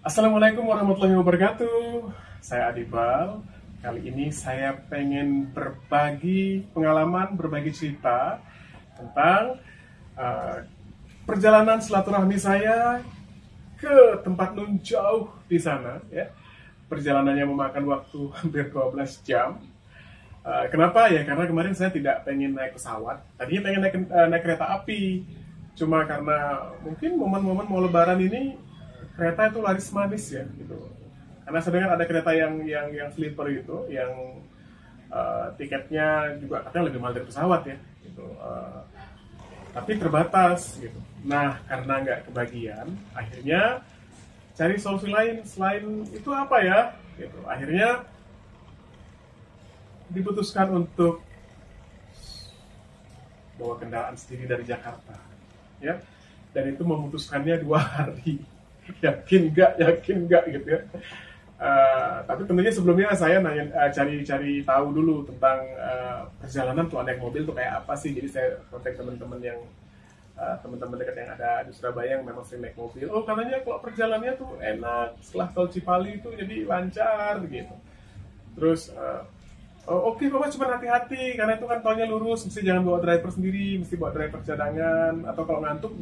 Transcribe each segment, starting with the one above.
Assalamualaikum warahmatullahi wabarakatuh. Saya Adibal. Kali ini saya pengen berbagi pengalaman, berbagi cerita tentang perjalanan silaturahmi saya ke tempat nun jauh di sana. Ya. Perjalanannya memakan waktu hampir 12 jam. Kenapa ya? Karena kemarin saya tidak pengen naik pesawat. Tadinya pengen naik kereta api. Cuma karena mungkin momen-momen mau lebaran ini kereta itu laris manis ya gitu. Karena saya dengar ada kereta yang sleeper gitu, yang tiketnya juga katanya lebih mahal dari pesawat ya gitu. Tapi terbatas gitu. Nah, karena nggak kebagian, akhirnya cari solusi lain selain itu apa ya gitu. Akhirnya diputuskan untuk bawa kendaraan sendiri dari Jakarta ya. Dan itu memutuskannya 2 hari. yakin nggak gitu ya. Tapi tentunya sebelumnya saya cari tahu dulu tentang perjalanan kalau naik mobil itu kayak apa sih. Jadi saya kontak teman-teman dekat yang ada di Surabaya yang memang sering naik mobil. Oh, katanya kalau perjalanannya tuh enak setelah tol Cipali itu jadi lancar gitu. Terus oke, Bapak cuma hati-hati karena itu kan tolnya lurus, mesti jangan bawa driver sendiri, mesti bawa driver cadangan, atau kalau ngantuk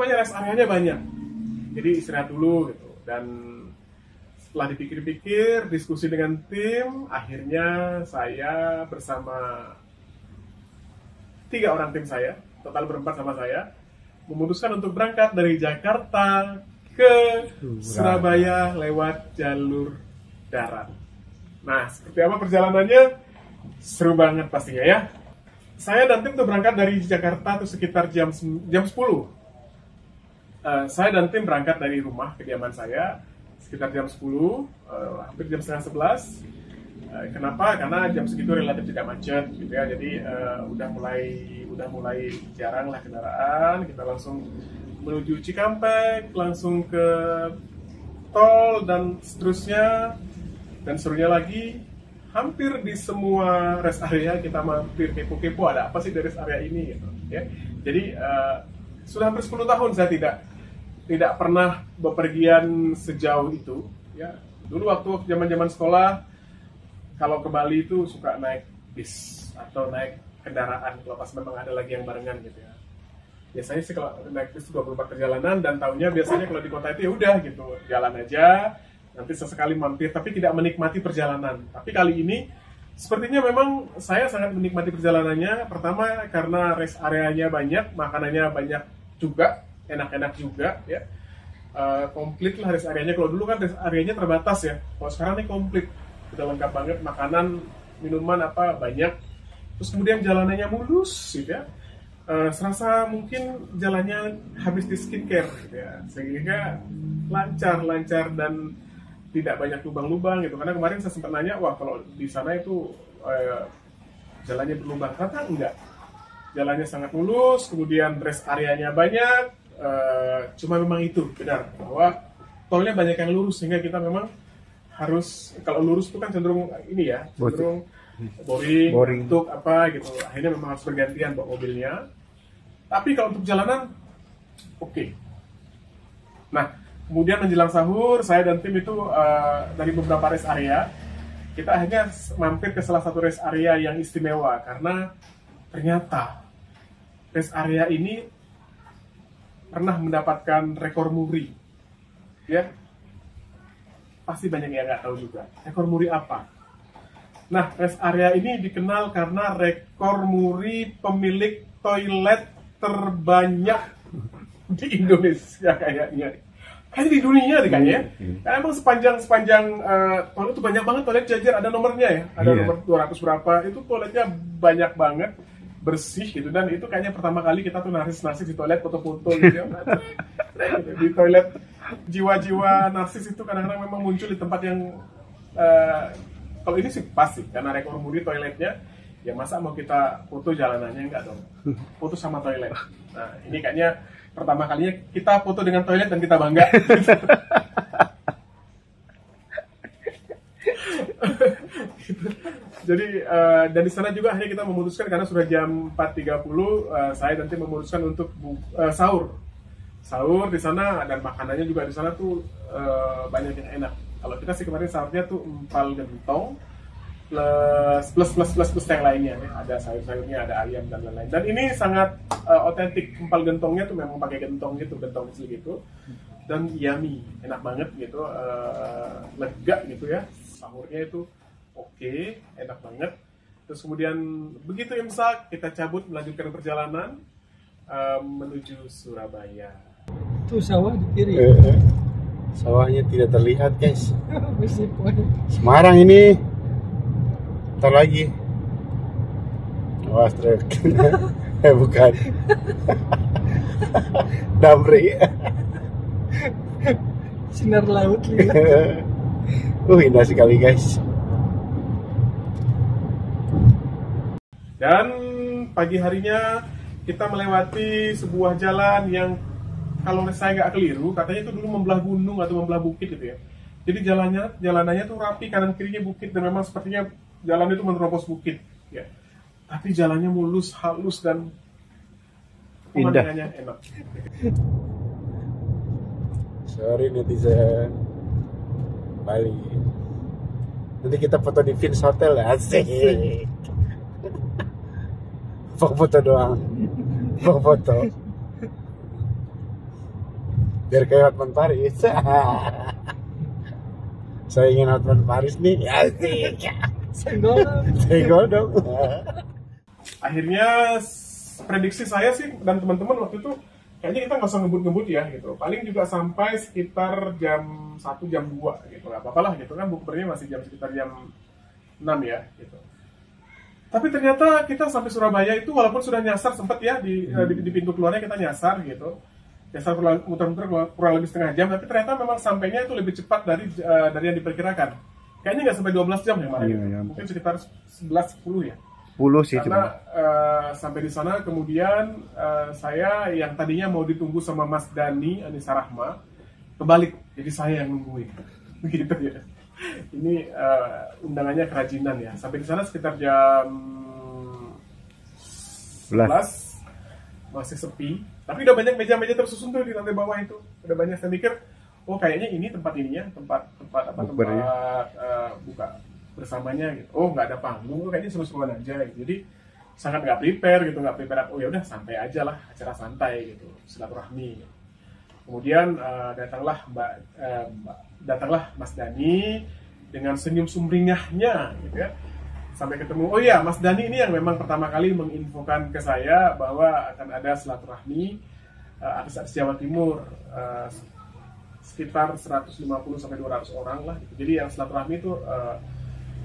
rest areanya banyak, jadi istirahat dulu gitu. Dan setelah dipikir-pikir, diskusi dengan tim, akhirnya saya bersama 3 orang tim saya, total berempat sama saya, memutuskan untuk berangkat dari Jakarta ke Surabaya lewat jalur darat. Nah, seperti apa perjalanannya? Seru banget pastinya ya. Saya dan tim tuh berangkat dari Jakarta tuh sekitar jam 10. Saya dan tim berangkat dari rumah kediaman saya sekitar jam 10, hampir jam setengah 11. Kenapa? Karena jam segitu relatif tidak macet gitu ya. Jadi udah mulai jarang lah kendaraan. Kita langsung menuju Cikampek, langsung ke tol dan seterusnya. Dan serunya lagi, hampir di semua rest area kita mampir kepo-kepo ada apa sih dari rest area ini gitu ya. Jadi sudah hampir 10 tahun saya tidak pernah bepergian sejauh itu ya. Dulu waktu zaman sekolah kalau ke Bali itu suka naik bis atau naik kendaraan kalau pas memang ada lagi yang barengan gitu ya. Biasanya sih kalau naik bis 24 perjalanan, dan tahunya biasanya kalau di kota itu ya udah gitu, jalan aja, nanti sesekali mampir, tapi tidak menikmati perjalanan. Tapi kali ini sepertinya memang saya sangat menikmati perjalanannya. Pertama karena rest areanya banyak, makanannya banyak juga, enak-enak juga ya. Komplit lah rest areanya. Kalau dulu kan rest areanya terbatas ya, kalau sekarang ini komplit, udah lengkap banget, makanan, minuman apa banyak. Terus kemudian jalanannya mulus gitu ya. Serasa mungkin jalannya habis di skincare gitu ya, sehingga lancar dan tidak banyak lubang-lubang gitu. Karena kemarin saya sempat nanya, wah kalau di sana itu jalannya berlubang, ternyata enggak. Jalannya sangat mulus, kemudian rest areanya banyak. Cuma memang itu benar bahwa tolnya banyak yang lurus, sehingga kita memang harus, kalau lurus itu kan cenderung ini ya, cenderung boring. Untuk apa gitu. Akhirnya memang harus bergantian bawa mobilnya. Tapi kalau untuk jalanan oke. Nah, kemudian menjelang sahur, saya dan tim itu dari beberapa rest area, kita akhirnya mampir ke salah satu rest area yang istimewa, karena ternyata rest area ini pernah mendapatkan rekor muri. Ya, pasti banyak yang nggak tahu juga. Rekor muri apa? Nah, rest area ini dikenal karena rekor muri pemilik toilet terbanyak di Indonesia kayaknya di dunia deh kayaknya. Karena emang sepanjang toilet itu banyak banget, toilet jajar ada nomornya ya, ada nomor 200 berapa, itu toiletnya banyak banget, bersih gitu. Dan itu kayaknya pertama kali kita tuh narsis di toilet, foto-foto gitu ya. Di toilet, jiwa-jiwa narsis itu kadang-kadang memang muncul di tempat yang kalau ini sih pasti karena rekor muri toiletnya. Ya masa mau kita foto jalanannya, enggak dong, foto sama toilet. Nah, ini kayaknya pertama kalinya kita foto dengan toilet dan kita bangga. Jadi dan di sana juga akhirnya kita memutuskan, karena sudah jam 4.30, saya nanti memutuskan untuk sahur sahur di sana, dan makanannya juga di sana tuh banyak yang enak. Kalau kita sih kemarin sahurnya tuh empal gentong plus yang lainnya ya. Ada sayur-sayurnya, ada ayam dan lain-lain. Dan ini sangat otentik. Empal gentongnya tuh memang pakai gentong gitu, gentong kecil gitu. Dan yummy, enak banget gitu, lega gitu ya. Sahurnya itu oke, enak banget. Terus kemudian begitu imsak, kita cabut melanjutkan perjalanan menuju Surabaya. Itu sawah di kiri. Sawahnya tidak terlihat, guys. Meskipun Semarang ini. Ntar lagi. Awas truk. Bukan. Damri. sinar laut lihat. Indah sekali, guys. Dan pagi harinya kita melewati sebuah jalan yang kalau saya nggak keliru, katanya itu dulu membelah gunung atau membelah bukit gitu ya. Jadi jalanannya tuh rapi, kanan kirinya bukit, dan memang sepertinya jalan itu menerobos bukit ya. Tapi jalannya mulus, halus, dan pemandangannya enak. Sorry netizen Bali. Nanti kita foto di Vince Hotel, asik. Foto doang. Foto. Biar kayak Hotman Paris. Saya ingin Hotman Paris nih, asik. Senggol dong. Akhirnya prediksi saya sih dan teman-teman waktu itu kayaknya kita nggak usah ngebut-ngebut ya gitu. Paling juga sampai sekitar jam 1, jam 2 gitu. Nggak apa-apa lah gitu kan, bukbernya masih sekitar jam 6 ya gitu. Tapi ternyata kita sampai Surabaya itu walaupun sudah nyasar sempat ya di pintu keluarnya kita nyasar gitu. Nyasar muter-muter kurang lebih setengah jam, tapi ternyata memang sampainya itu lebih cepat dari yang diperkirakan. Kayaknya nggak sampai 12 jam ya kemarin. Iya. Mungkin sekitar 11-10 ya. 10 sih Karena sampai di sana kemudian saya yang tadinya mau ditunggu sama Mas Dani Anissa Rahma kebalik, jadi saya yang nungguin begitu ya. Ini undangannya kerajinan ya. Sampai di sana sekitar jam 11 masih sepi, tapi udah banyak meja-meja tersusun tuh di lantai bawah itu. Udah banyak, saya mikir oh kayaknya ini tempat buka bersamanya gitu. Oh nggak ada panggung, kayaknya seru-seruan aja gitu. Jadi sangat nggak prepare. Oh ya udah santai aja lah, acara santai gitu, silaturahmi. Kemudian datanglah Mas Dani dengan senyum sumringahnya gitu ya. Sampai ketemu, oh iya Mas Dani ini yang memang pertama kali menginfokan ke saya bahwa akan ada silaturahmi artis-artis Jawa Timur, sekitar 150 sampai 200 orang lah gitu. Jadi yang silaturahmi itu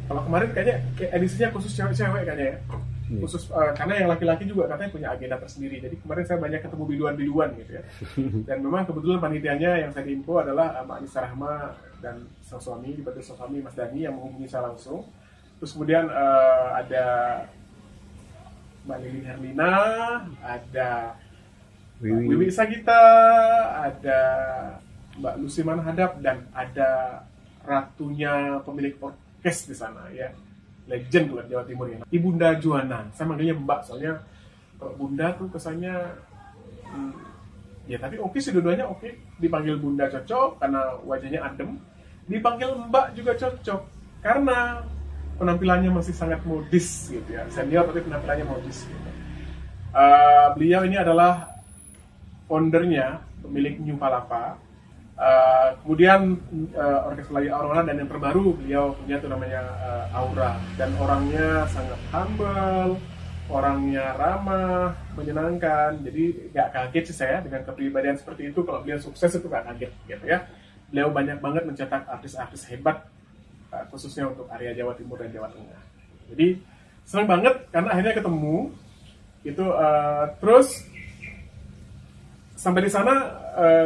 kalau kemarin kayaknya edisinya khusus cewek-cewek kayaknya ya. Khusus karena yang laki-laki juga katanya punya agenda tersendiri. Jadi kemarin saya banyak ketemu biduan-biduan gitu ya. Dan memang kebetulan panitianya yang saya diinfo adalah Mbak Anissa Rahma dan sang suami, dibantu sang suami Mas Dani yang menghubungi saya langsung. Terus kemudian ada Mbak Lili Herlina, ada Wiwi Sagita, ada Mbak Lucy Manhadap, dan ada ratunya pemilik orkes di sana ya. Legend luar Jawa Timur ya, Ibunda Juwana. Saya manggilnya Mbak soalnya kalau Bunda tuh kesannya ya, tapi oke sih, dua-duanya oke. Dipanggil Bunda cocok karena wajahnya adem, dipanggil Mbak juga cocok karena penampilannya masih sangat modis gitu ya, senior tapi penampilannya modis gitu. Beliau ini adalah foundernya, pemilik New Palapa. Kemudian Orkes Melayu Aurora, dan yang terbaru beliau punya itu namanya Aura, dan orangnya sangat humble, orangnya ramah, menyenangkan. Jadi nggak kaget sih saya dengan kepribadian seperti itu. Kalau beliau sukses itu nggak kaget gitu ya. Beliau banyak banget mencetak artis-artis hebat, khususnya untuk area Jawa Timur dan Jawa Tengah. Jadi senang banget karena akhirnya ketemu itu. Terus sampai di sana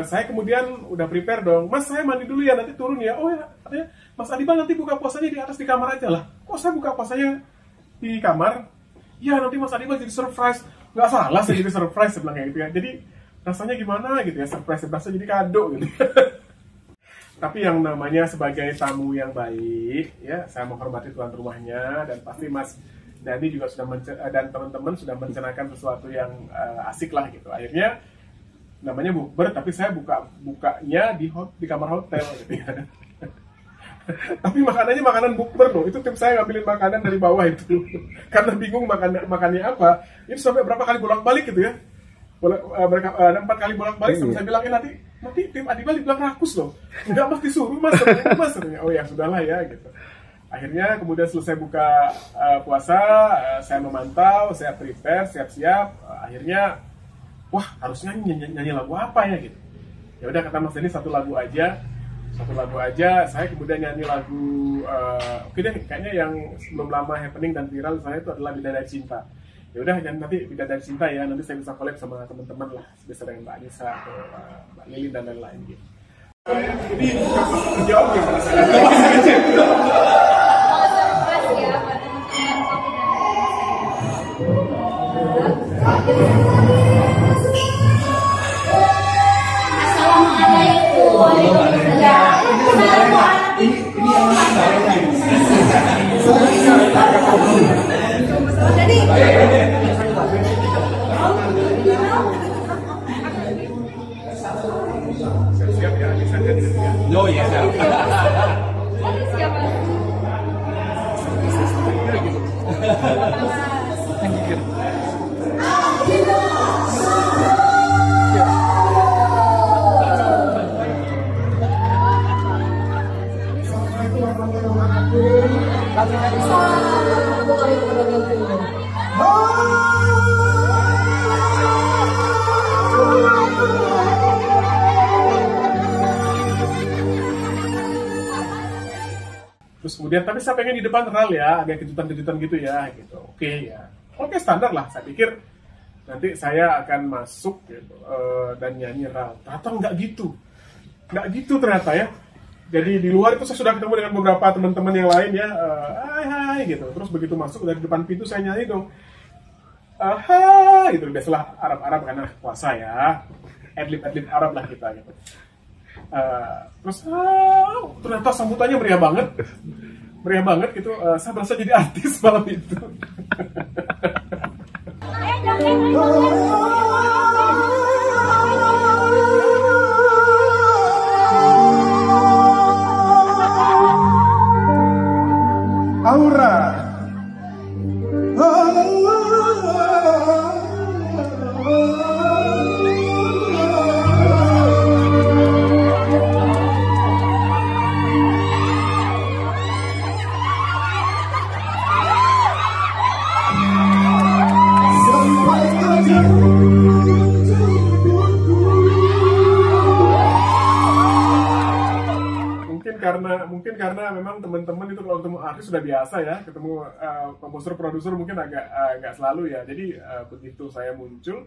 saya kemudian udah prepare dong, Mas saya mandi dulu ya nanti turun ya. Oh ya, katanya Mas Adiba nanti buka puasanya di atas di kamar aja lah. Kok saya buka puasanya di kamar? Ya nanti Mas Adiba jadi surprise. Nggak salah saya jadi surprise, saya bilang kayak gitu ya. Jadi rasanya gimana gitu ya, surprise berasa jadi kado gitu. Tapi yang namanya sebagai tamu yang baik ya, saya menghormati tuan rumahnya, dan pasti Mas Dani juga sudah dan teman-teman sudah menceritakan sesuatu yang asik lah gitu. Akhirnya namanya bukber, tapi saya bukanya di kamar hotel gitu ya. Tapi makanannya makanan bukber loh. Itu tim saya ngambilin makanan dari bawah itu. Karena bingung makannya apa. Itu sampai berapa kali bolak-balik gitu ya. Ada 4 kali bolak-balik sampai saya bilang, nanti tim Adibal dibilang rakus loh. Enggak, mas disuruh mas. Oh ya sudahlah ya gitu. Akhirnya kemudian selesai buka puasa, saya memantau, saya prepare, siap-siap. Akhirnya, wah harusnya nyanyi lagu apa ya gitu. Ya udah kata Mas Denny satu lagu aja. Saya kemudian nyanyi lagu oke deh, kayaknya yang belum lama happening dan viral saya itu adalah Bidadari Cinta. Ya udah, nanti Bidadari Cinta ya, nanti saya bisa collab sama teman-teman lah, sebesar dengan Mbak Anissa atau Mbak Lili dan lain-lain gitu. Jadi jawab ya Mas. Siap ya, bisa jadi ya. Oh iya, siap. Terus kemudian, tapi saya pengen di depan ral ya, agak kejutan-kejutan gitu ya, gitu. Oke ya, oke standar lah. Saya pikir nanti saya akan masuk gitu, dan nyanyi ral. Ternyata nggak gitu ternyata ya. Jadi di luar itu saya sudah ketemu dengan beberapa teman-teman yang lain ya, hai gitu. Terus begitu masuk dari depan pintu saya nyanyi dong, hai gitu. Biasalah Arab karena puasa ya, adlib Arab lah kita gitu. Terus ternyata sambutannya meriah banget gitu. Saya merasa jadi artis malam itu. Aura. Mungkin karena memang teman-teman itu kalau ketemu artis sudah biasa ya, ketemu komposer produser mungkin agak selalu ya. Jadi begitu saya muncul,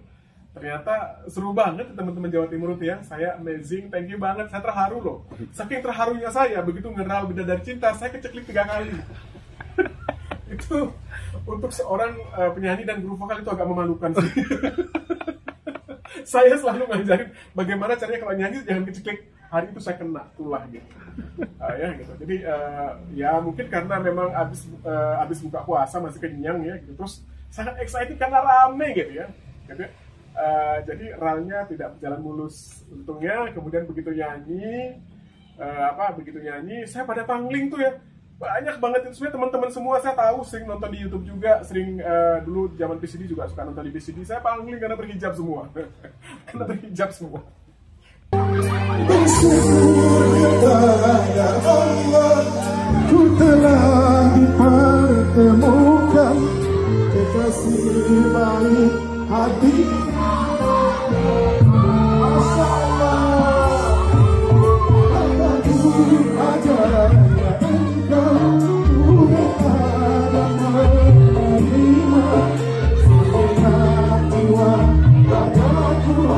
ternyata seru banget teman-teman Jawa Timur itu ya. Saya amazing, thank you banget, saya terharu loh. Saking terharunya saya begitu ngeral Bidadari Cinta, saya keceklik 3 kali. Itu untuk seorang penyanyi dan guru vokal itu agak memalukan sih. Saya selalu ngajarin bagaimana caranya kalau nyanyi jangan keceklik. Hari itu saya kena tulah gitu. Ya gitu. Jadi ya mungkin karena memang abis buka puasa masih kenyang ya gitu. Terus sangat excited karena rame gitu ya. Gitu. Jadi ralnya tidak berjalan mulus. Untungnya kemudian begitu nyanyi saya pada pangling tuh ya. Banyak banget itu sebenarnya teman-teman semua saya tahu sering nonton di YouTube juga, sering dulu zaman PCD juga suka nonton di PCD. Saya pangling karena berhijab semua. Karena berhijab semua. Ya Allah, ku telah dipertemukan kekasih baik hati. Masya Allah, aku ajarnya engkau ada menerima segenap jiwa padaku.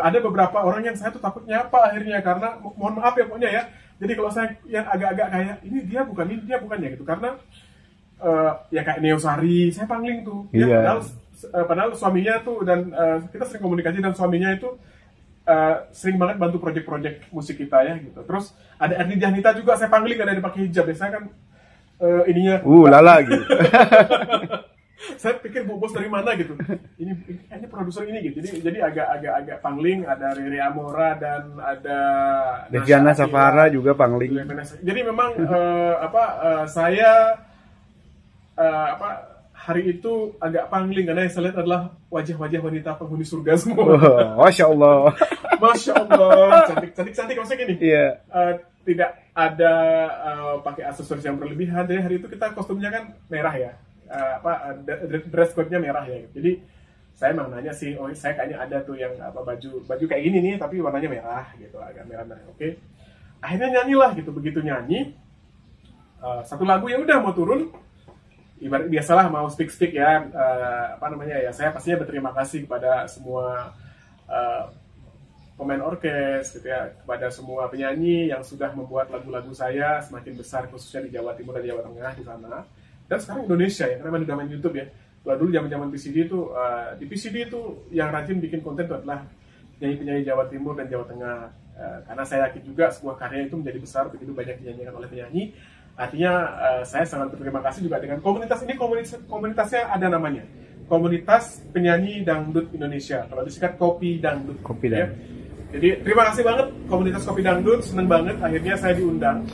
Ada beberapa orang yang saya tuh takut nyapa akhirnya karena mohon maaf ya pokoknya ya. Jadi kalau saya yang agak-agak kayak ini dia bukan ya gitu karena ya kayak Neo Sari saya pangling tuh. Ya, padahal padahal suaminya tuh dan kita sering komunikasi, dan suaminya itu sering banget bantu project-project musik kita ya gitu. Terus ada Erni Dianita juga saya panggil karena dia pakai hijab. Biasanya kan ininya lala gitu. saya pikir Bu Bos dari mana gitu. Ini produser ini gitu. Jadi agak pangling, ada Riri Amora dan ada Deviana Safara juga pangling. Jadi memang saya hari itu agak pangling karena yang saya lihat adalah wajah-wajah wanita penghuni surga semua. Masya Allah. Masya Allah, cantik maksudnya gini. Iya. Tidak ada pakai aksesoris yang berlebihan. Jadi hari itu kita kostumnya kan merah ya. Dress code-nya merah ya. Jadi saya memang nanya sih, saya kayaknya ada tuh yang baju kayak gini nih, tapi warnanya merah gitu, agak merah. Oke. Akhirnya nyanyilah gitu. Begitu nyanyi, satu lagu ya udah mau turun. Ibarat biasalah mau speak ya, ya saya pastinya berterima kasih kepada semua pemain orkes gitu ya, kepada semua penyanyi yang sudah membuat lagu-lagu saya semakin besar, khususnya di Jawa Timur dan Jawa Tengah di sana, dan sekarang Indonesia ya, karena udah main YouTube ya. Kalau dulu zaman PCD itu di PCD itu yang rajin bikin konten itu adalah penyanyi-penyanyi Jawa Timur dan Jawa Tengah, karena saya yakin juga sebuah karya itu menjadi besar begitu banyak dinyanyikan oleh penyanyi. Artinya saya sangat berterima kasih juga dengan komunitas ini. Komunitasnya ada namanya, Komunitas Penyanyi Dangdut Indonesia, kalau disingkat Kopi Dangdut. Kopi Ya. Dangdut. Jadi terima kasih banget komunitas Kopi Dangdut, seneng banget akhirnya saya diundang.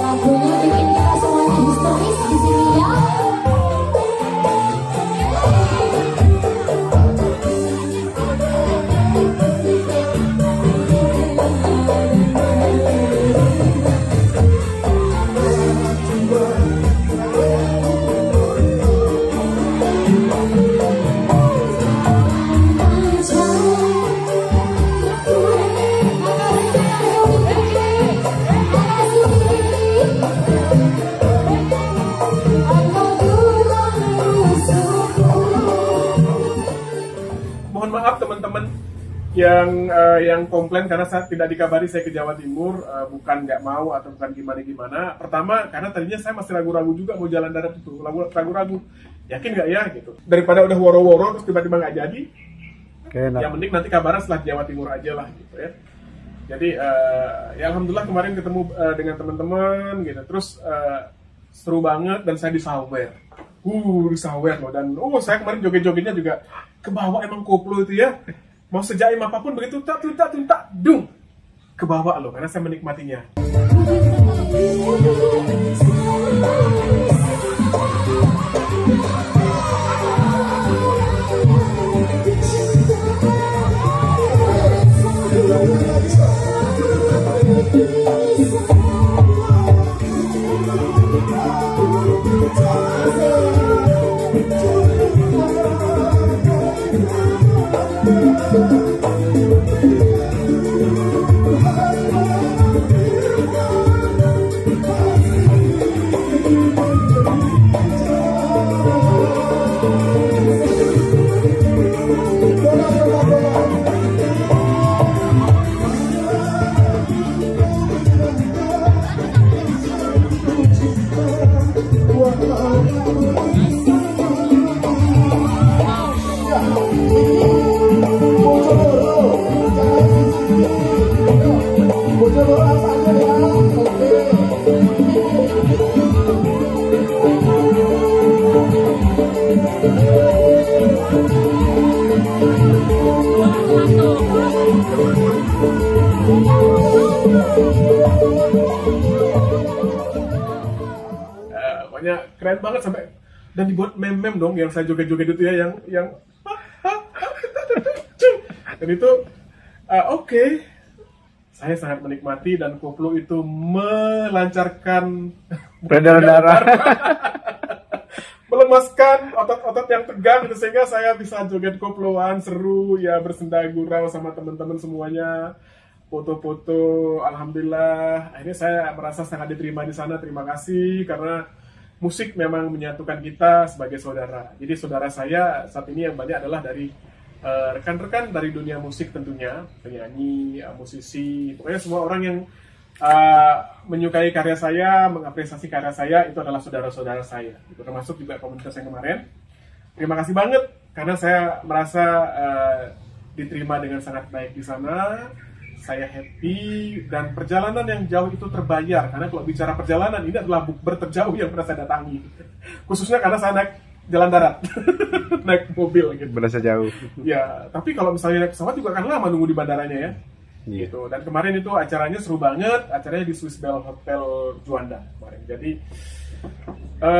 Lagunya bikin kita semuanya histeris di sini ya. Mohon maaf teman-teman yang komplain karena saya tidak dikabari saya ke Jawa Timur, bukan nggak mau atau bukan gimana. Pertama karena tadinya saya masih ragu-ragu juga mau jalan darat itu, ragu-ragu, yakin nggak ya gitu. Daripada udah woro-woro terus tiba-tiba nggak jadi, yang penting nanti kabarnya setelah Jawa Timur aja lah gitu ya. Jadi ya alhamdulillah kemarin ketemu dengan teman-teman gitu, terus seru banget dan saya disawer. Disawer loh, dan saya kemarin joget-jogetnya juga kebawa emang koplo itu ya. Mau sejaim apapun begitu tak dung kebawa loh, karena saya menikmatinya. Pokoknya keren banget sampai dan dibuat meme dong yang saya joget-joget itu ya, yang dan itu oke. Saya sangat menikmati dan koplo itu melancarkan peredaran darah. melemaskan otot-otot yang tegang gitu, sehingga saya bisa joget koploan seru ya, bersenda gurau sama teman-teman semuanya, foto-foto. Alhamdulillah akhirnya saya merasa sangat diterima di sana. Terima kasih, karena musik memang menyatukan kita sebagai saudara. Jadi saudara saya saat ini yang banyak adalah dari rekan-rekan dari dunia musik tentunya, penyanyi, musisi, pokoknya semua orang yang menyukai karya saya, mengapresiasi karya saya, itu adalah saudara-saudara saya. Itu termasuk juga komunitas yang kemarin. Terima kasih banget, karena saya merasa diterima dengan sangat baik di sana. Saya happy, dan perjalanan yang jauh itu terbayar. Karena kalau bicara perjalanan, ini adalah bukber terjauh yang pernah saya datangi. Khususnya karena saya naik jalan darat, naik mobil gitu. Berasa jauh. Ya, tapi kalau misalnya naik pesawat juga kan lama nunggu di bandaranya ya. Gitu. Dan kemarin itu acaranya seru banget, acaranya di Swiss Bell Hotel Juanda kemarin. Jadi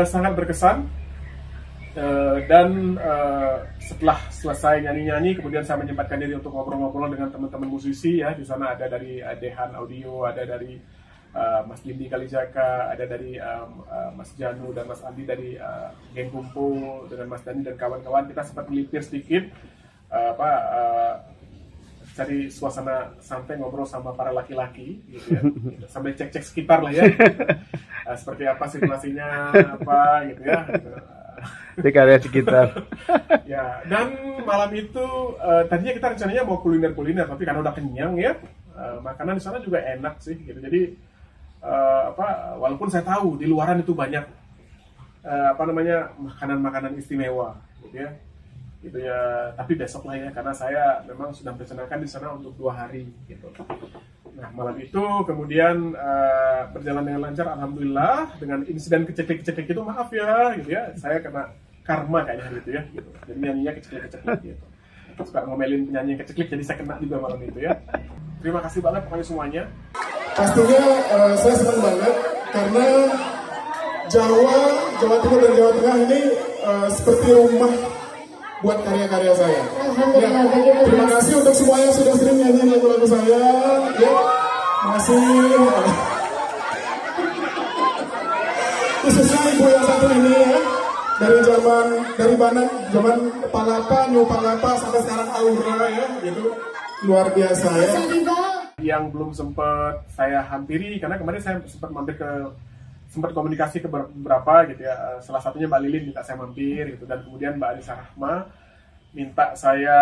sangat berkesan. Dan setelah selesai nyanyi-nyanyi, kemudian saya menyempatkan diri untuk ngobrol-ngobrol dengan teman-teman musisi ya. Di sana ada dari Dehan Audio, ada dari Mas Dindi Kalijaka, ada dari Mas Janu dan Mas Andi dari Geng Kumpul, dengan Mas Dani dan kawan-kawan. Kita sempat melipir sedikit cari suasana santai, ngobrol sama para laki-laki gitu ya. Sambil cek-cek sekitar lah ya. Seperti apa sirkulasinya, apa gitu ya. Di karya sekitar. Ya, dan malam itu tadinya kita rencananya mau kuliner-kuliner, tapi karena udah kenyang ya, makanan di sana juga enak sih gitu. Jadi walaupun saya tahu di luaran itu banyak makanan-makanan istimewa gitu ya. Gitu ya, tapi besok lah ya, karena saya memang sudah merencanakan di sana untuk 2 hari gitu. Nah, malam itu kemudian berjalan dengan lancar, alhamdulillah. Dengan insiden keceklik-keceklik itu, maaf ya gitu ya, saya kena karma kayaknya gitu ya gitu. Jadi nyanyinya keceklik-keceklik gitu, suka ngomelin penyanyi yang keceklik, jadi saya kena juga malam itu ya. Terima kasih banget pokoknya semuanya. Pastinya saya senang banget karena Jawa Timur dan Jawa Tengah ini seperti rumah buat karya-karya saya. Alhamdulillah, Ya, begitu. terima kasih untuk semua yang sudah sering nyanyi lagu-lagu saya. Ya, masih khususnya ibu yang satu ini ya, dari zaman Palapa, New Palapa sampai sekarang Aura ya, gitu luar biasa ya. Yang belum sempat saya hampiri, karena kemarin saya sempat komunikasi ke beberapa gitu ya. Salah satunya Mbak Lilin minta saya mampir gitu, dan kemudian Mbak Anissa Rahma minta saya,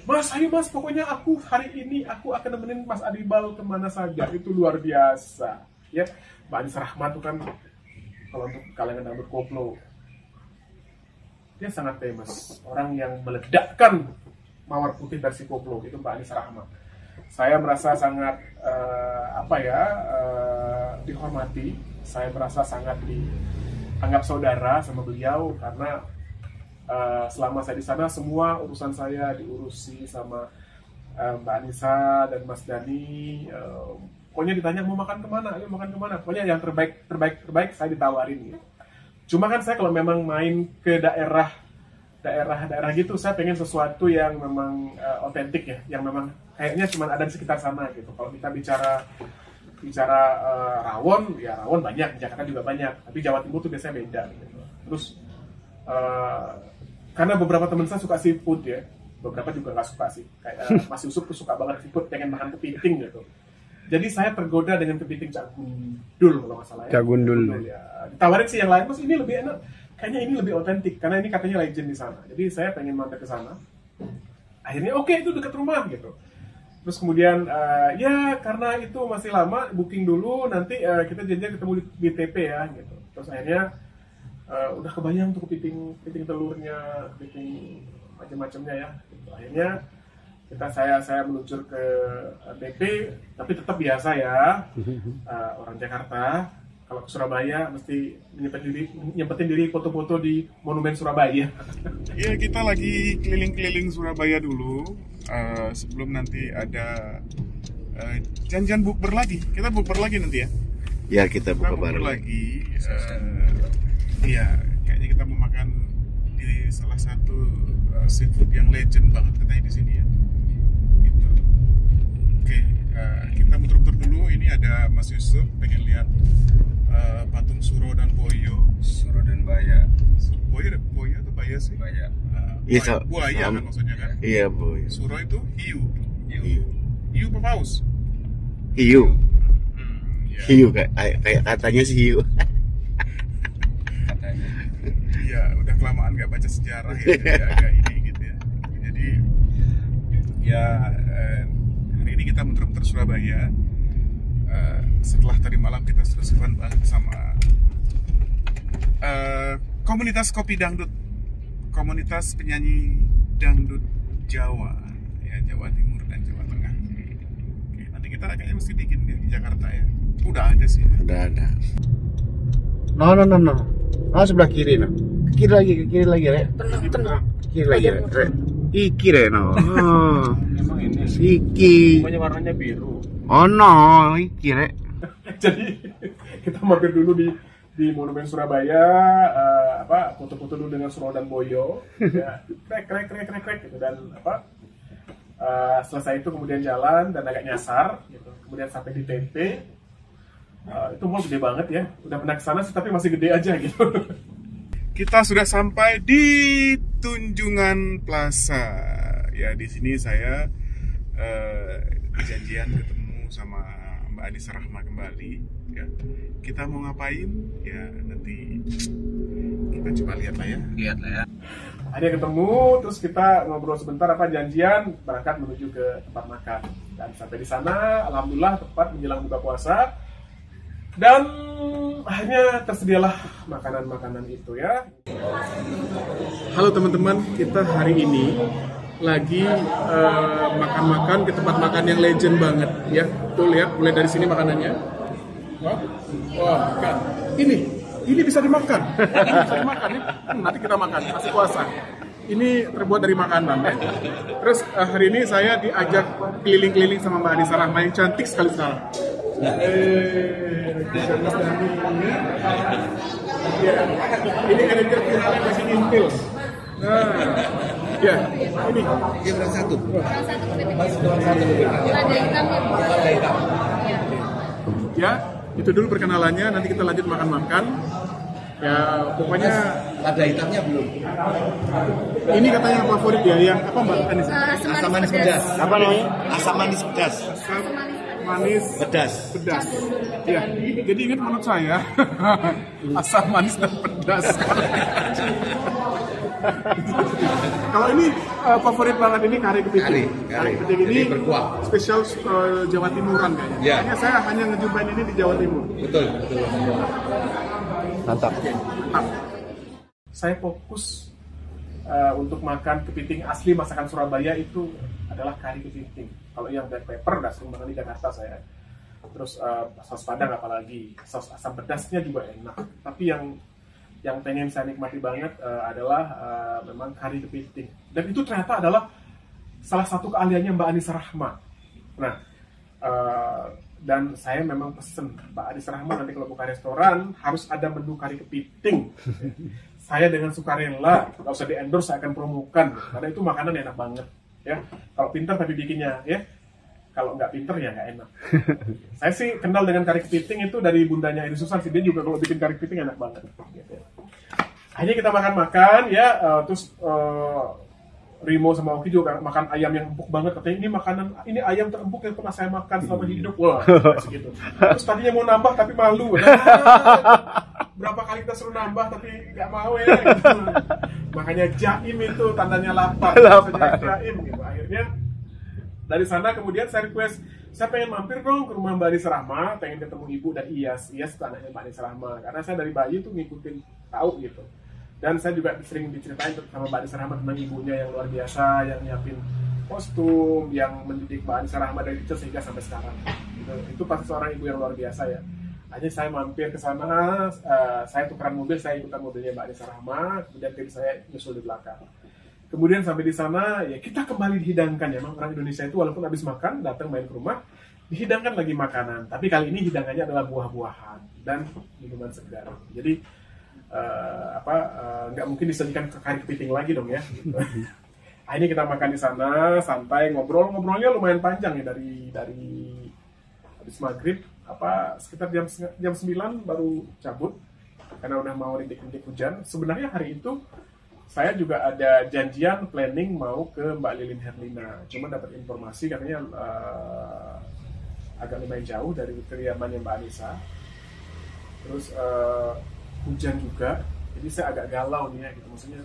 Mas, ayo Mas, pokoknya hari ini aku akan nemenin Mas Adibal kemana saja. Itu luar biasa ya. Mbak Anissa Rahma itu kan kalau untuk kalangan dangdut koplo, dia sangat famous, orang yang meledakkan mawar putih versi koplo, itu Mbak Anissa Rahma. Saya merasa sangat dihormati. Saya merasa sangat dianggap saudara sama beliau, karena selama saya di sana semua urusan saya diurusi sama Mbak Anissa dan Mas Dani. Pokoknya ditanya mau makan kemana, ayo makan kemana. Pokoknya yang terbaik saya ditawarin. Gitu. Cuma kan saya kalau memang main ke daerah gitu, saya pengen sesuatu yang memang otentik ya, yang memang kayaknya cuma ada di sekitar sana gitu. Kalau kita bicara rawon, ya rawon banyak, Jakarta juga banyak, tapi Jawa Timur tuh biasanya beda gitu. Terus karena beberapa teman saya suka seafood ya, beberapa juga nggak suka sih, kayak Mas Yusuf tuh suka banget seafood, pengen makan kepiting gitu. Jadi saya tergoda dengan kepiting Cak Gundul kalau nggak salah ya. Cak Gundul ya. Ditawarin sih yang lain, Mas ini lebih enak, kayaknya ini lebih otentik karena ini katanya legend di sana. Jadi saya pengen mampir ke sana. Akhirnya oke, itu dekat rumah gitu. Terus kemudian ya karena itu masih lama, booking dulu, nanti kita janjian ketemu di TP ya gitu. Terus akhirnya udah kebayang tuh kepiting telurnya, kepiting macam-macamnya ya. Gitu. Akhirnya saya meluncur ke TP, tapi tetap biasa ya, orang Jakarta. Kalau ke Surabaya mesti nyempetin diri foto-foto di Monumen Surabaya. Ya, kita lagi keliling-keliling Surabaya dulu sebelum nanti ada janjian bukber lagi. Kita bukber lagi nanti ya. Ya, kita buka bukber bareng lagi. Iya, kayaknya kita mau makan di salah satu seafood yang legend banget katanya di sini ya. Gitu. Oke, kita muter-muter dulu. Ini ini ada Mas Yusuf pengen lihat patung Suro dan Boyo. Suro dan Baya. Boyo atau Baya sih? Baya. Iya, Buaya kan maksudnya kan? Iya, boy. Suro itu hiu. Hiu. Hiu apa paus? Hiu. Ya. Hiu kayak katanya sih hiu. Katanya. Iya, udah kelamaan nggak baca sejarah ya, jadi agak ini gitu ya. Jadi ya hari ini kita muter-muter Surabaya. Setelah tadi malam kita seru-seruan banget sama komunitas kopi dangdut, komunitas penyanyi dangdut Jawa, ya Jawa Timur dan Jawa Tengah. Oke, nanti kita kayaknya mesti bikin di Jakarta ya. Udah ada sih. Udah ada. No. Oh, sebelah kiri no. Ke kiri lagi, Rek. Tenang. Kiri lagi, Rek. Iki, Rek, no. Oh. Emang ini Iki. pokoknya warnanya biru. Oh no, iki, Rek. Jadi kita mampir dulu di Monumen Surabaya, foto-foto dulu dengan Suro dan Boyo, ya, krek gitu, dan selesai itu kemudian jalan dan agak nyasar, gitu. Kemudian sampai di TP, itu mall gede banget ya, udah pernah kesana sih tapi masih gede aja gitu. Kita sudah sampai di Tunjungan Plaza. Ya di sini saya janjian ketemu sama Mbak Anissa Rahma kembali. Ya, kita mau ngapain? Ya nanti kita coba lihat lah ya. Lihat lah ya. Ada ketemu, terus kita ngobrol sebentar janjian berangkat menuju ke tempat makan. Dan sampai di sana, alhamdulillah tepat menjelang buka puasa. Dan akhirnya tersedialah makanan-makanan itu ya. Halo teman-teman, kita hari ini lagi makan-makan ke tempat makan yang legend banget ya. Tuh lihat, mulai dari sini makanannya. Wah, kan. Ini bisa dimakan. Ini bisa dimakan ya. Nanti kita makan, masih puasa. Ini terbuat dari makanan ya. Terus hari ini saya diajak keliling-keliling sama Mbak Anissa Rahma yang cantik sekali sekarang. Ini manajer final yang masih intil. Nah, ya, ini. Yang satu. Ya, itu dulu perkenalannya. Nanti kita lanjut makan-makan. Ya, pokoknya Lada hitamnya belum. ini katanya favorit ya, yang apa Mbak Anissa? Asam manis pedas. Apa namanya? Asam manis pedas. Asam manis Pedas. pedas. Ya, jadi ingat menurut saya asam manis dan pedas. Kalau ini favorit banget ini kari kepiting. Kari. kepiting ini Jadi berkuah. spesial Jawa Timuran kayaknya. Ya. Kayaknya saya hanya ngejumpain ini di Jawa Timur. Betul. Mantap. Nah, saya fokus untuk makan kepiting asli masakan Surabaya itu adalah kari kepiting. Kalau yang black pepper udah sering banget di Jakarta saya. Terus saus padang apalagi, saus asam pedasnya juga enak. Tapi yang pengen saya nikmati banget adalah memang kari kepiting. Dan itu ternyata adalah salah satu keahliannya Mbak Anissa Rahma. Nah, dan saya memang pesen Mbak Anissa Rahma nanti kalau buka restoran harus ada menu kari kepiting. Saya dengan sukarela, nggak usah di-endorse, saya akan promokan karena itu makanan enak banget ya. Kalau pintar tapi bikinnya ya, kalau nggak pintar ya nggak enak. Saya sih kenal dengan kari kepiting itu dari bundanya Edi Susan sih, dia juga kalau bikin kari kepiting enak banget. Akhirnya kita makan-makan ya, terus Rimo sama Oki juga makan ayam yang empuk banget, katanya ini ayam terempuk yang pernah saya makan selama hidup. Wah, segitu. Terus tadinya mau nambah tapi malu. Berapa kali kita suruh nambah tapi nggak mau ya. Gitu. Makanya jaim itu tandanya lapar. Jaim gitu. Akhirnya dari sana kemudian saya request, saya pengen mampir dong ke rumah Mbak Anissa Rahma, pengen ketemu Ibu dan Iyas itu anaknya Mbak Anissa Rahma. Karena saya dari bayi tuh ngikutin tahu gitu. Dan saya juga sering diceritain sama Mbak Anissa Rahma tentang ibunya yang luar biasa, yang nyiapin kostum, yang mendidik Mbak Anissa Rahma dari kecil sehingga sampai sekarang. Gitu. Itu pasti seorang ibu yang luar biasa ya. Akhirnya saya mampir ke sana, saya tukeran mobil, saya ikutan mobilnya Mbak Anissa Rahma, kemudian tim saya nyusul di belakang. Kemudian sampai di sana, ya kita kembali dihidangkan ya, memang orang Indonesia itu walaupun habis makan, datang main ke rumah, dihidangkan lagi makanan. Tapi kali ini hidangannya adalah buah-buahan dan minuman segar. Jadi nggak mungkin disajikan ke kari kepiting lagi dong ya. Gitu. Akhirnya kita makan di sana, santai ngobrolnya lumayan panjang ya dari habis maghrib sekitar jam 9 baru cabut karena udah mau rintik-rintik hujan. Sebenarnya hari itu saya juga ada janjian planning mau ke Mbak Lilin Herlina, cuma dapat informasi katanya agak lumayan jauh dari kediamannya Mbak Anissa. Terus hujan juga, jadi saya agak galau nih ya gitu, maksudnya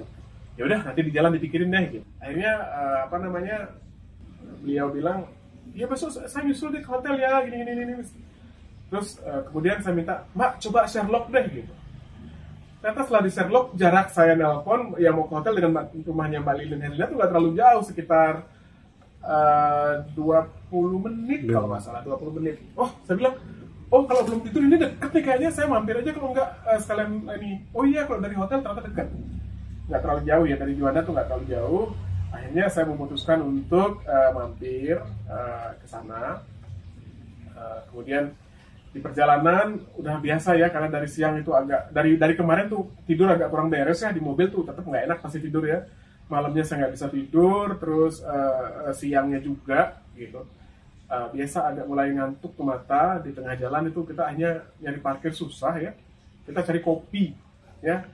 ya udah nanti di jalan dipikirin deh gitu. Akhirnya beliau bilang ya besok saya nyusul di hotel ya gini. Terus kemudian saya minta, Mbak coba Sherlock deh gitu. Ternyata setelah di Sherlock, jarak saya nelpon yang mau ke hotel dengan rumahnya Mbak Lilin Herlina itu nggak terlalu jauh, sekitar 20 menit kalau nggak salah, 20 menit. Oh, saya bilang, oh kalau belum tidur ini deket nih kayaknya, saya mampir aja kalau nggak sekalian ini. Oh iya, kalau dari hotel ternyata dekat. Nggak terlalu jauh ya, dari Juanda tuh nggak terlalu jauh. Akhirnya saya memutuskan untuk mampir ke sana. Kemudian di perjalanan udah biasa ya, karena dari siang itu agak dari kemarin tuh tidur agak kurang beres ya, di mobil tuh tetap nggak enak pasti tidur ya. Malamnya saya nggak bisa tidur, terus siangnya juga gitu. Biasa agak mulai ngantuk tuh mata di tengah jalan itu, kita hanya nyari parkir susah ya. Kita cari kopi ya,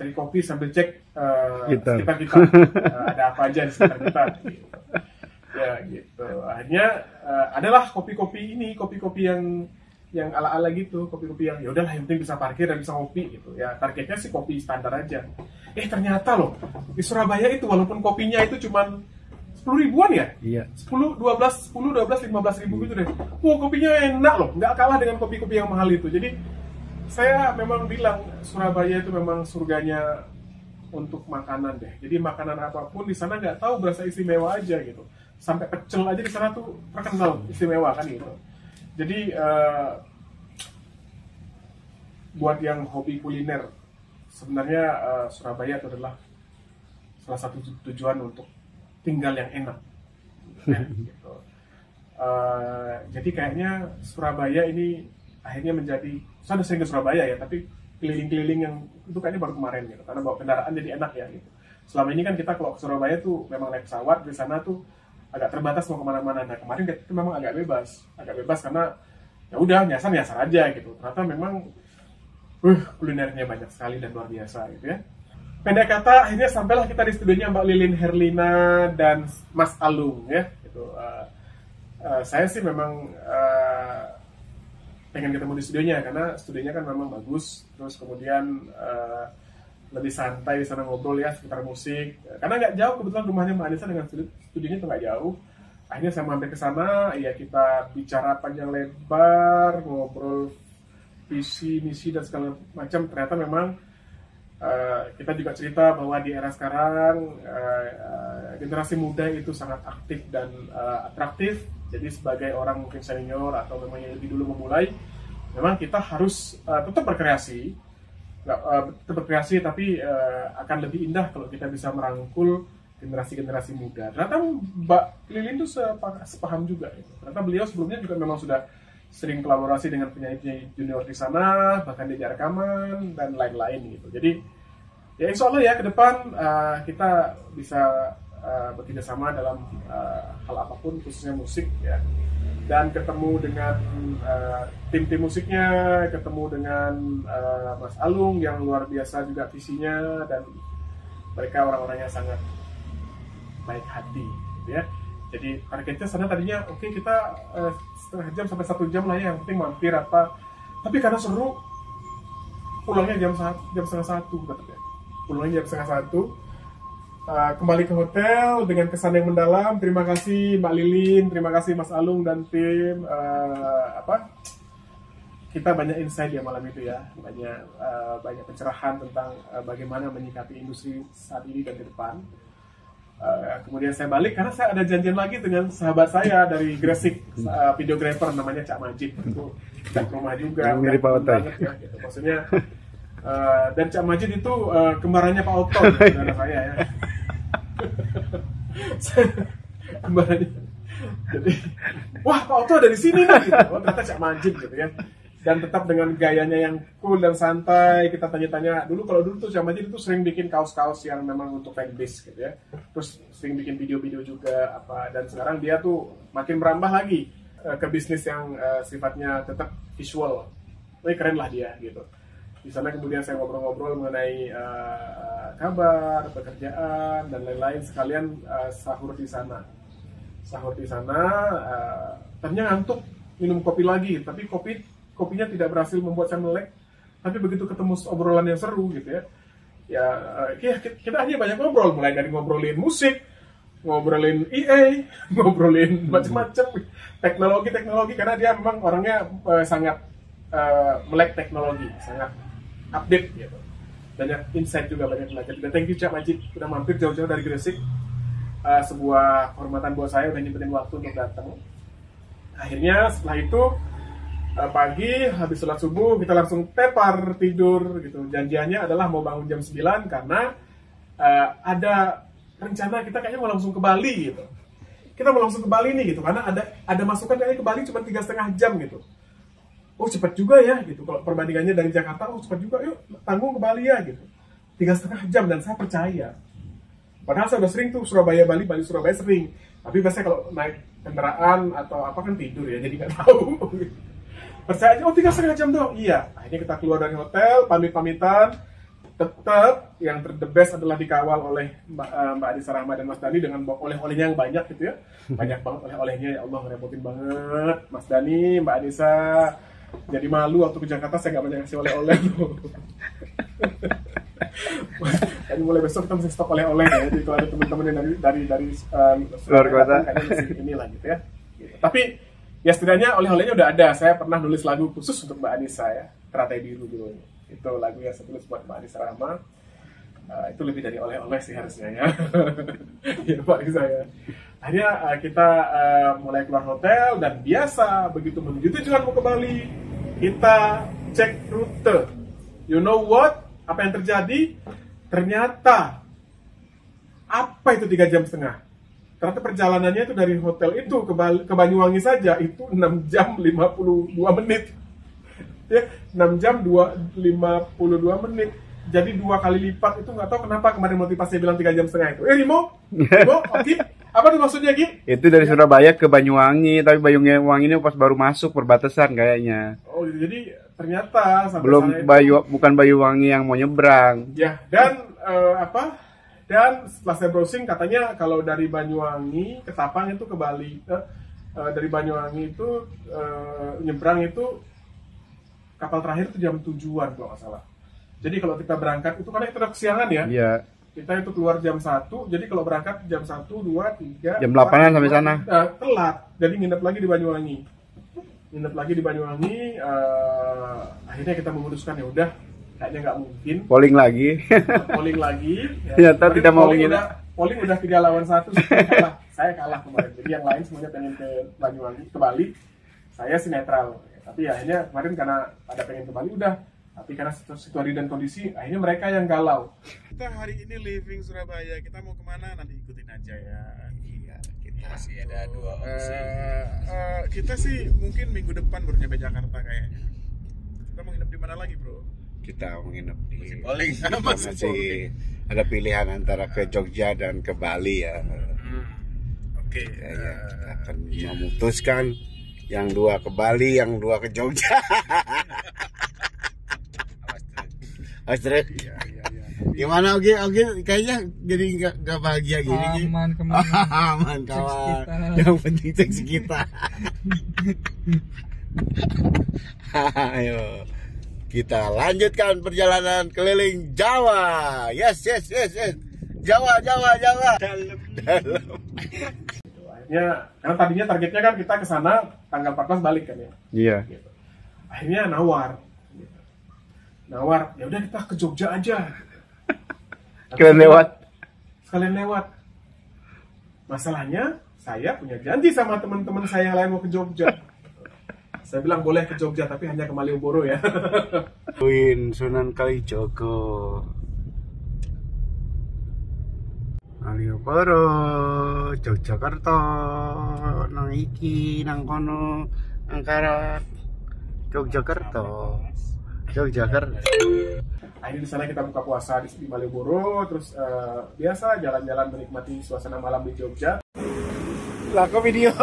cari kopi sambil cek sekitar kita ada apa aja di sekitar kita gitu. Ya gitu. Akhirnya adalah kopi-kopi yang ala-ala gitu, kopi-kopi yang ya udahlah yang penting bisa parkir dan bisa ngopi gitu ya. Targetnya sih kopi standar aja. Ternyata loh di Surabaya itu walaupun kopinya itu cuman 10 ribuan ya, Iya. 10, 12, 15 ribu gitu deh. Kopinya enak loh, nggak kalah dengan kopi-kopi yang mahal itu. Jadi saya memang bilang Surabaya itu memang surganya untuk makanan deh. Jadi makanan apapun di sana nggak tahu berasa istimewa aja gitu. Sampai pecel aja di sana tuh terkenal istimewa kan gitu. Jadi buat yang hobi kuliner, sebenarnya Surabaya itu adalah salah satu tujuan untuk tinggal yang enak. Gitu. Jadi kayaknya Surabaya ini akhirnya menjadi, saya udah sering ke Surabaya ya, tapi keliling-keliling yang itu kayaknya baru kemarin gitu, karena bawa kendaraan jadi enak ya gitu. Selama ini kan kita kalau ke Surabaya tuh memang naik pesawat, di sana tuh agak terbatas mau kemana-mana. Nah kemarin itu memang agak bebas karena ya udah nyasar aja gitu. Ternyata memang kulinernya banyak sekali dan luar biasa gitu ya. Pendek kata, akhirnya sampailah kita di studionya Mbak Lilin Herlina dan Mas Alung ya. Gitu. Saya sih memang pengen ketemu di studionya karena studionya kan memang bagus. Terus kemudian lebih santai di sana ngobrol ya seputar musik. Karena nggak jauh, kebetulan rumahnya Mbak Anissa dengan studionya itu nggak jauh. Akhirnya saya mampir ke sana, ya kita bicara panjang lebar, ngobrol visi, misi dan segala macam. Ternyata memang kita juga cerita bahwa di era sekarang generasi muda itu sangat aktif dan atraktif. Jadi sebagai orang mungkin senior atau memang yang lebih dulu memulai, memang kita harus tetap berkreasi. Berkreasi tapi akan lebih indah kalau kita bisa merangkul generasi-generasi muda. Ternyata Mbak Lilin itu sepaham juga. Ternyata beliau sebelumnya juga memang sudah sering kolaborasi dengan penyanyi junior di sana, bahkan di rekaman dan lain-lain gitu. Jadi ya insya Allah ya ke depan kita bisa bekerja sama dalam hal apapun, khususnya musik ya. Dan ketemu dengan tim-tim musiknya, ketemu dengan Mas Alung yang luar biasa juga visinya, dan mereka orang-orang yang sangat baik hati gitu ya. Jadi targetnya sana tadinya oke, kita setengah jam sampai 1 jam lah ya, yang penting mampir apa. Tapi karena seru, pulangnya jam setengah 1 katanya. Pulangnya jam setengah 1. Kembali ke hotel dengan kesan yang mendalam. Terima kasih Mbak Lilin, terima kasih Mas Alung dan tim. Kita banyak insight ya malam itu ya, banyak pencerahan tentang bagaimana menyikapi industri saat ini dan ke depan. Kemudian saya balik karena saya ada janjian lagi dengan sahabat saya dari Gresik, videographer namanya Cak Majid. Itu Cak rumah juga. Mirip Pak Otoy. Ya, gitu. Maksudnya dan Cak Majid itu kembarannya Pak Otoy, saudara saya ya. Kembarannya. Jadi, wah Pak Oto ada di sini nih. Gitu. Oh, ternyata Cak Majid gitu ya. Dan tetap dengan gayanya yang cool dan santai. Kita tanya-tanya dulu, kalau dulu tuh Cak Majid itu sering bikin kaos-kaos yang memang untuk fanbase gitu ya. Terus sering bikin video-video juga apa. Dan sekarang dia tuh makin merambah lagi. ke bisnis yang sifatnya tetap visual. Tapi keren lah dia gitu. Di sana kemudian saya ngobrol-ngobrol mengenai kabar, pekerjaan dan lain-lain, sekalian sahur di sana. Ternyata ngantuk, minum kopi lagi, tapi kopinya tidak berhasil membuat saya melek. Tapi begitu ketemu obrolan yang seru gitu ya, kita hanya banyak ngobrol, mulai dari ngobrolin musik, ngobrolin EA, ngobrolin macam-macam teknologi, karena dia memang orangnya sangat melek teknologi, sangat update gitu. Banyak insight juga, banyak belajar. Dan thank you Cak Majid udah mampir jauh-jauh dari Gresik. Sebuah kehormatan buat saya udah nyempetin waktu untuk datang. Akhirnya setelah itu pagi habis sholat subuh kita langsung tepar tidur gitu. Janjiannya adalah mau bangun jam 9 karena ada rencana kita kayaknya mau langsung ke Bali gitu. Kita mau langsung ke Bali nih gitu karena ada masukan kayaknya ke Bali cuma 3,5 jam gitu. Oh cepat juga ya gitu. Kalau perbandingannya dari Jakarta, oh cepat juga, yuk tanggung ke Bali ya gitu. 3,5 jam dan saya percaya. Padahal saya udah sering tuh Surabaya Bali Surabaya sering. Tapi biasanya kalau naik kendaraan atau apa kan tidur ya, jadi nggak tahu. Percaya aja, oh 3,5 jam dong. Iya, akhirnya kita keluar dari hotel, pamit-pamitan. Tetap yang the best adalah dikawal oleh Mbak Anissa Rahma dan Mas Dani dengan oleh-olehnya yang banyak gitu ya. Banyak banget oleh-olehnya, ya Allah ngerepotin banget. Mas Dani, Mbak Anissa, jadi malu waktu ke Jakarta saya nggak banyak ngasih oleh-oleh loh. Jadi mulai besok kita mesti stok oleh-oleh ya. Jadi kalau ada teman-teman yang dari luar kota, kayaknya inilah gitu ya. Gitu. Tapi ya setidaknya oleh-olehnya udah ada. Saya pernah nulis lagu khusus untuk Mbak Anissa ya, Teratai Biru judulnya. Itu lagu yang saya tulis buat Mbak Anissa Rahma. Itu lebih dari oleh-oleh sih harusnya ya. Ya Mbak Anissa ya. Akhirnya kita mulai keluar hotel dan biasa begitu menuju tujuan mau ke Bali, kita cek rute. You know what? Apa yang terjadi? Ternyata apa itu 3,5 jam? Ternyata perjalanannya itu dari hotel itu ke Banyuwangi saja itu 6 jam 52 menit. Ya, 6 jam 52 menit. Jadi 2 kali lipat. Itu nggak tahu kenapa kemarin motivasi bilang 3,5 jam itu. Rimo, oke. Apa tuh maksudnya Ki? Itu dari Surabaya ke Banyuwangi, tapi Banyuwangi ini pas baru masuk perbatasan kayaknya. Oh, jadi ternyata belum bukan Banyuwangi yang mau nyebrang. Ya, dan Dan setelah saya browsing katanya kalau dari Banyuwangi ke Tapang itu ke Bali, dari Banyuwangi itu nyebrang itu kapal terakhir itu jam 7-an kalau nggak salah. Jadi kalau kita berangkat itu karena kita udah kesiangan ya. Iya. Kita itu keluar jam 1, jadi kalau berangkat jam 1, 2, 3 jam 8-an sampai sana. Telat. Jadi nginep lagi di Banyuwangi. Akhirnya kita memutuskan ya udah kayaknya nggak mungkin. Polling lagi. Ya, tidak mau polling udah 3 lawan 1, saya kalah kemarin. Jadi yang lain semuanya pengen ke Banyuwangi, ke Bali. Saya sih netral. Tapi akhirnya kemarin karena ada pengen ke Bali udah. Tapi karena situasi dan kondisi, akhirnya mereka yang galau. Kita hari ini living Surabaya. Kita mau kemana? Nanti ikutin aja ya. Iya, kita masih ada 2 opsi. Kita sih mungkin minggu depan baru nyampe Jakarta kayaknya. Kita mau nginep di mana lagi, bro? Kita mau nginep di Polling. Masih ada pilihan antara ke Jogja dan ke Bali ya. Oke. Kayaknya kita akan memutuskan yang 2 ke Bali, yang 2 ke Jogja. Astrid, gimana Ogi? Kayaknya jadi nggak bahagia gini. Aman kemana? Aman kawan. Yang penting cek kita. Ayo, kita lanjutkan perjalanan keliling Jawa. Yes. Jawa. Dalam. Akhirnya, karena tadinya targetnya kan kita ke sana tanggal 14 balik kan ya. Iya. Gitu. Akhirnya nawar, ya udah kita ke Jogja aja. Sekalian lewat. Masalahnya saya punya janji sama teman-teman saya yang lain mau ke Jogja. Saya bilang boleh ke Jogja tapi hanya ke Malioboro ya. Sunan Kalijogo. Malioboro, Yogyakarta, nang iki, nang kono, Angkara, Yogyakarta. Akhirnya di sana kita buka puasa di Malioboro, terus biasa jalan-jalan menikmati suasana malam di Jogja. Lah kok video?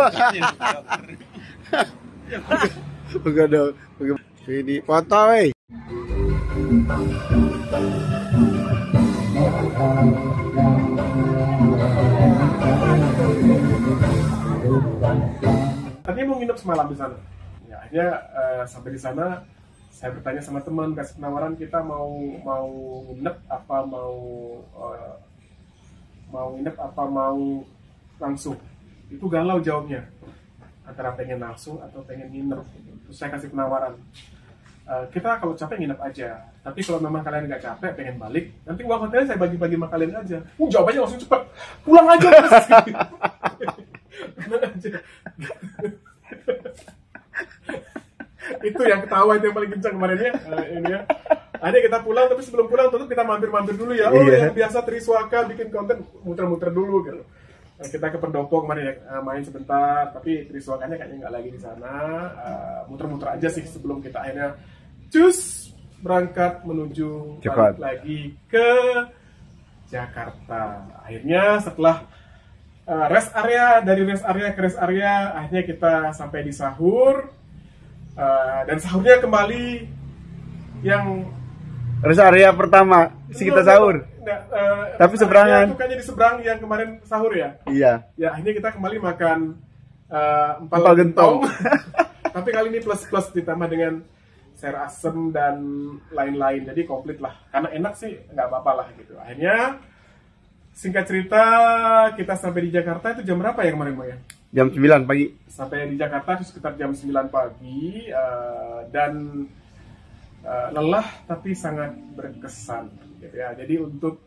Begitu. Video foto, weh. Tadinya mau nginep semalam di sana. Ya, akhirnya sampai di sana saya bertanya sama teman, kasih penawaran kita mau nginep apa mau nginep apa mau langsung. Itu galau jawabnya. Antara pengen langsung atau pengen nginep. Terus saya kasih penawaran. Kita kalau capek nginep aja. Tapi kalau memang kalian nggak capek, pengen balik, nanti uang hotelnya saya bagi-bagi sama kalian aja. Jawabannya langsung cepat. Pulang aja. Pulang aja. Itu yang ketawa itu yang paling kencang kemarin ya. Ini ya. Akhirnya kita pulang, tapi sebelum pulang tentu kita mampir-mampir dulu ya. Oh, yang biasa Triswaka bikin konten muter-muter dulu gitu. Kita ke pendopo kemarin ya, main sebentar, tapi Triswakanya kayaknya nggak lagi di sana. Muter-muter aja sih sebelum kita akhirnya berangkat menuju balik lagi ke Jakarta. Akhirnya setelah rest area, dari rest area ke rest area, akhirnya kita sampai di sahur. Dan sahurnya kembali yang rest area pertama kita sahur. Tapi seberangan. Itu kayaknya di seberang yang kemarin sahur ya. Iya. Ya akhirnya kita kembali makan empal gentong. Tapi kali ini plus ditambah dengan sayur asem dan lain-lain. Jadi komplit lah. Karena enak sih nggak apa-apa lah gitu. Akhirnya singkat cerita kita sampai di Jakarta itu jam berapa ya kemarin, Mo ya? Jam 9 pagi. Sampai di Jakarta itu sekitar jam 9 pagi dan lelah tapi sangat berkesan gitu ya. Jadi untuk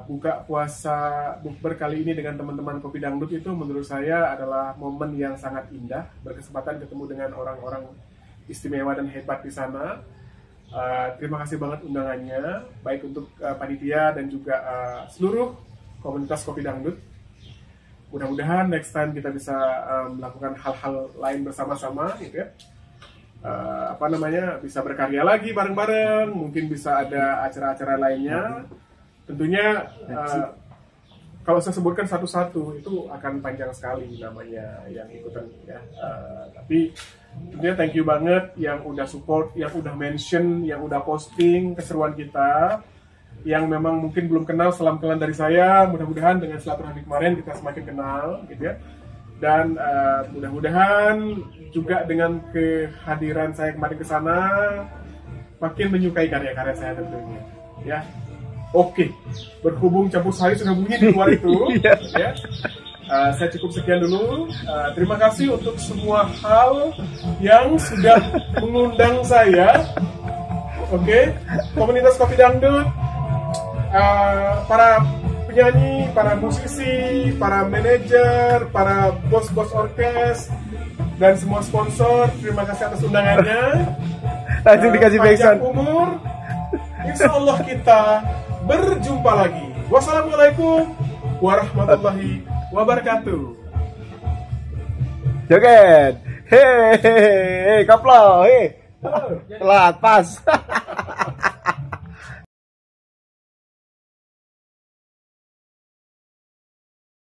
buka puasa bukber kali ini dengan teman-teman Kopi Dangdut itu menurut saya adalah momen yang sangat indah, berkesempatan ketemu dengan orang-orang istimewa dan hebat di sana. Terima kasih banget undangannya, baik untuk panitia dan juga seluruh komunitas Kopi Dangdut. Mudah-mudahan next time kita bisa melakukan hal-hal lain bersama-sama gitu ya. Bisa berkarya lagi bareng-bareng, mungkin bisa ada acara-acara lainnya. Tentunya kalau saya sebutkan satu-satu itu akan panjang sekali namanya yang ikutan ya. Tapi tentunya thank you banget yang udah support, yang udah mention, yang udah posting keseruan kita. Yang memang mungkin belum kenal, salam kenal dari saya. Mudah-mudahan dengan silaturahmi kemarin kita semakin kenal gitu ya. Dan mudah-mudahan juga dengan kehadiran saya kemarin ke sana makin menyukai karya-karya saya tentunya. Ya. Oke. Berhubung campur sari sudah bunyi di luar itu ya. Saya cukup sekian dulu. Terima kasih untuk semua hal yang sudah mengundang saya. Oke. Komunitas Kopi Dangdut, para penyanyi, para musisi, para manajer, para bos-bos orkes, dan semua sponsor, terima kasih atas undangannya. Langsung dikasih backsound. Umur, insya Allah kita berjumpa lagi. Wassalamualaikum warahmatullahi wabarakatuh. Joget, hei, kaplo, hei, telat pas.